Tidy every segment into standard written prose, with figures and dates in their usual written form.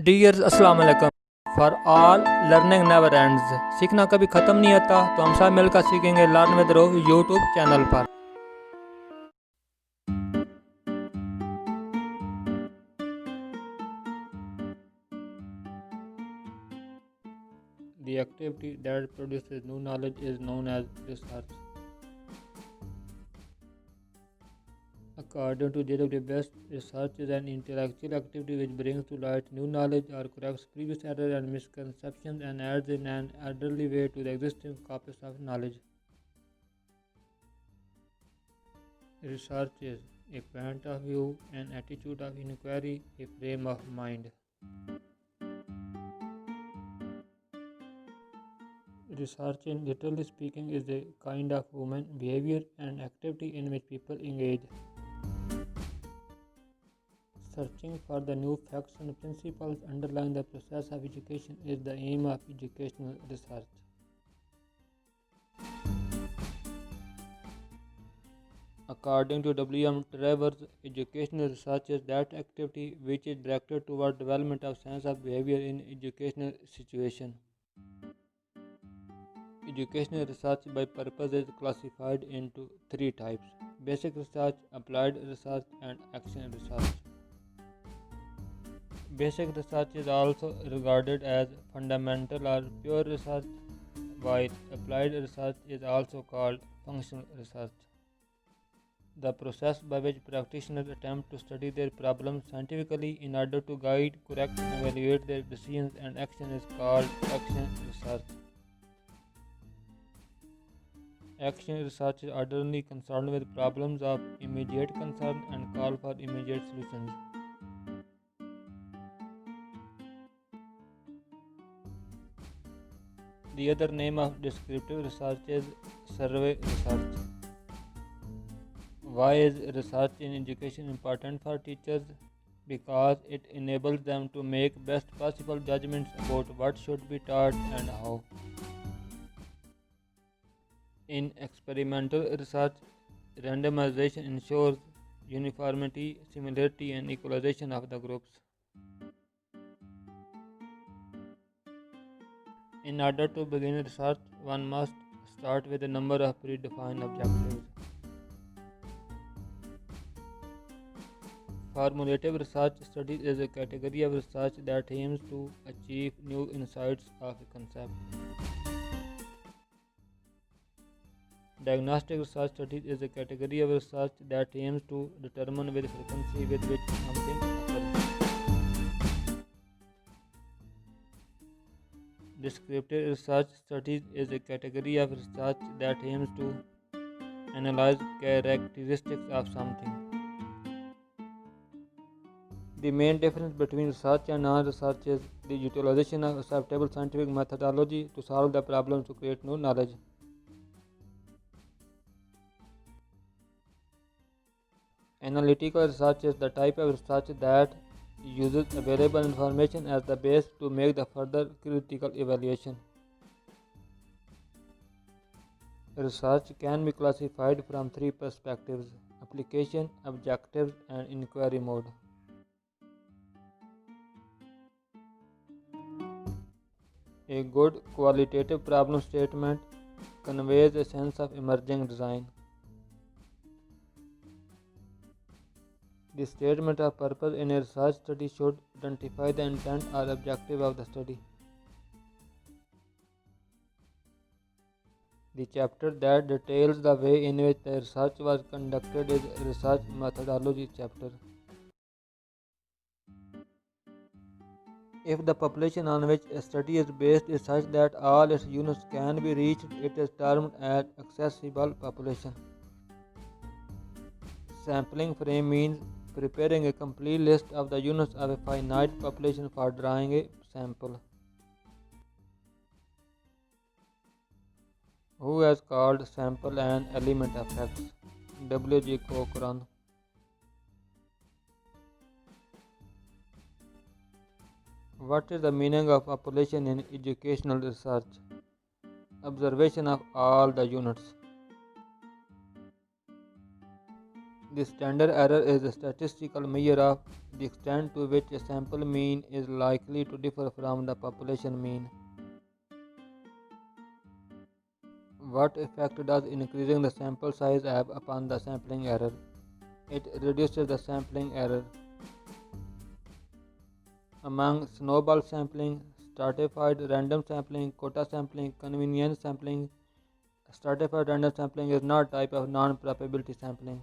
Dears अस्सलाम वालेकुम for all learning never ends. सीखना कभी ख़त्म नहीं होता, तो हम सब मिलकर सीखेंगे learn with Ro YouTube channel पर। The activity that produces new knowledge is known as research. According to J.W. Best, research is an intellectual activity which brings to light new knowledge or corrects previous errors and misconceptions and adds in an orderly way to the existing corpus of knowledge. Research is a point of view, an attitude of inquiry, a frame of mind. Research, in literally speaking, is a kind of human behavior and activity in which people engage, searching for the new facts and principles underlying the process of education is the aim of educational research. According to W.M. Travers, educational research is that activity which is directed toward development of science of behavior in educational situations. Educational research by purpose is classified into three types: basic research, applied research, and action research. Basic research is also regarded as fundamental or pure research, while applied research is also called functional research. The process by which practitioners attempt to study their problems scientifically in order to guide, correct, and evaluate their decisions and actions is called action research. Action research is ordinarily concerned with problems of immediate concern and call for immediate solutions. The other name of descriptive research is survey research. Why is research in education important for teachers? Because it enables them to make best possible judgments about what should be taught and how. In experimental research, randomization ensures uniformity, similarity, and equalization of the groups. In order to begin research, one must start with a number of predefined objectives. Formulative research studies is a category of research that aims to achieve new insights of a concept. Diagnostic research studies is a category of research that aims to determine with frequency with which something occurs. Descriptive research studies is a category of research that aims to analyze characteristics of something. The main difference between research and non-research is the utilization of acceptable scientific methodology to solve the problems to create new knowledge. Analytical research is the type of research that uses available information as the base to make the further critical evaluation. Research can be classified from three perspectives: application, objectives, and inquiry mode. A good qualitative problem statement conveys a sense of emerging design. The statement of purpose in a research study should identify the intent or objective of the study. The chapter that details the way in which the research was conducted is Research Methodology chapter. If the population on which a study is based is such that all its units can be reached, it is termed as accessible population. Sampling frame means preparing a complete list of the units of a finite population for drawing a sample. Who has called sample an element of X? W. G. Cochran. What is the meaning of population in educational research? Observation of all the units. The standard error is a statistical measure of the extent to which a sample mean is likely to differ from the population mean. What effect does increasing the sample size have upon the sampling error? It reduces the sampling error. Among snowball sampling, stratified random sampling, quota sampling, convenience sampling, stratified random sampling is not a type of non-probability sampling.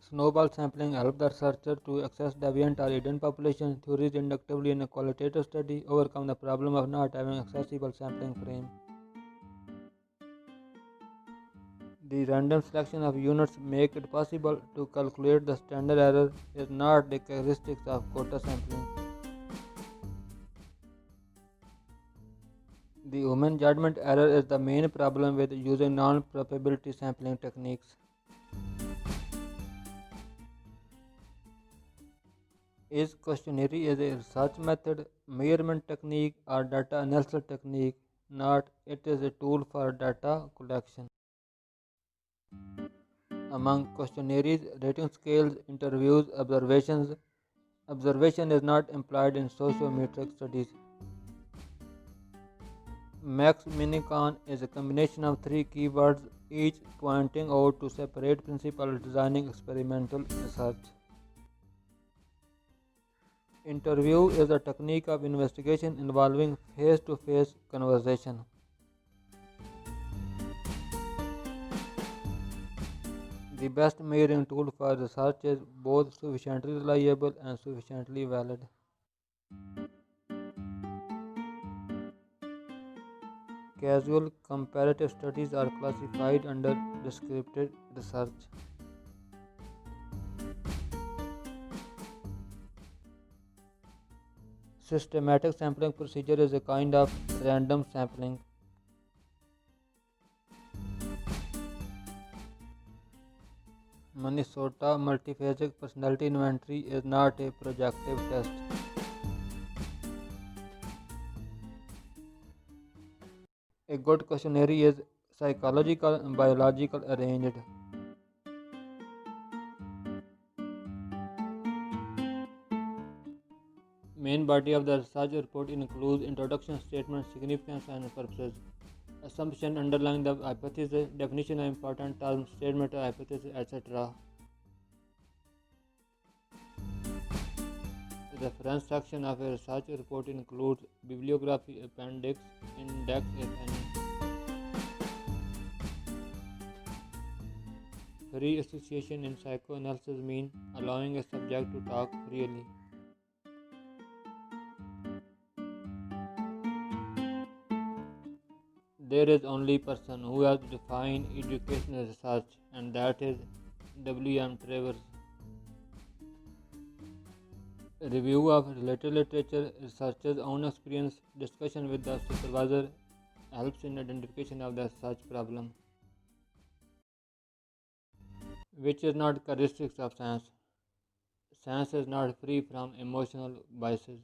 Snowball sampling helps the researcher to access deviant or hidden population theories inductively in a qualitative study, overcome the problem of not having accessible sampling frame. The random selection of units make it possible to calculate the standard error is not the characteristics of quota sampling. The human judgment error is the main problem with using non-probability sampling techniques. Is questionnaire is a research method, measurement technique, or data analysis technique? Not, it is a tool for data collection. Among questionnaires, rating scales, interviews, observations. Observation is not employed in sociometric studies. Max Minicon is a combination of three keywords, each pointing out to separate principles designing experimental research. Interview is a technique of investigation involving face-to-face conversation. The best measuring tool for research is both sufficiently reliable and sufficiently valid. Casual comparative studies are classified under descriptive research. Systematic sampling procedure is a kind of random sampling. Minnesota multiphasic personality inventory is not a projective test. A good questionnaire is psychological and biological arranged. Main body of the research report includes introduction, statement, significance, and purposes, assumption underlying the hypothesis, definition of important terms, statement of hypothesis, etc. The reference section of a research report includes bibliography, appendix, index, if any. Free association in psychoanalysis means allowing a subject to talk freely. There is only person who has defined educational research, and that is W.M. Travers. Review of related literature, researcher's own experience, discussion with the supervisor helps in identification of the research problem, which is not characteristics of science. Science is not free from emotional biases.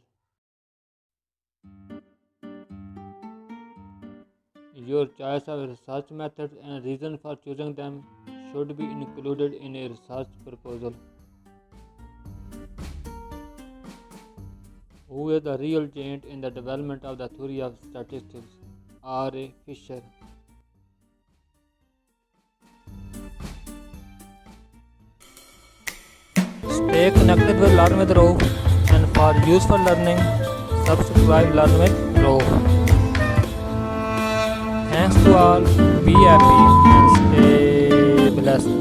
Your choice of research methods and reason for choosing them should be included in a research proposal. Who is the real giant in the development of the theory of statistics? R.A. Fisher. Stay connected with Learn with Rove, and for useful learning, subscribe Learn with Rove. Thanks to all, be happy and stay blessed.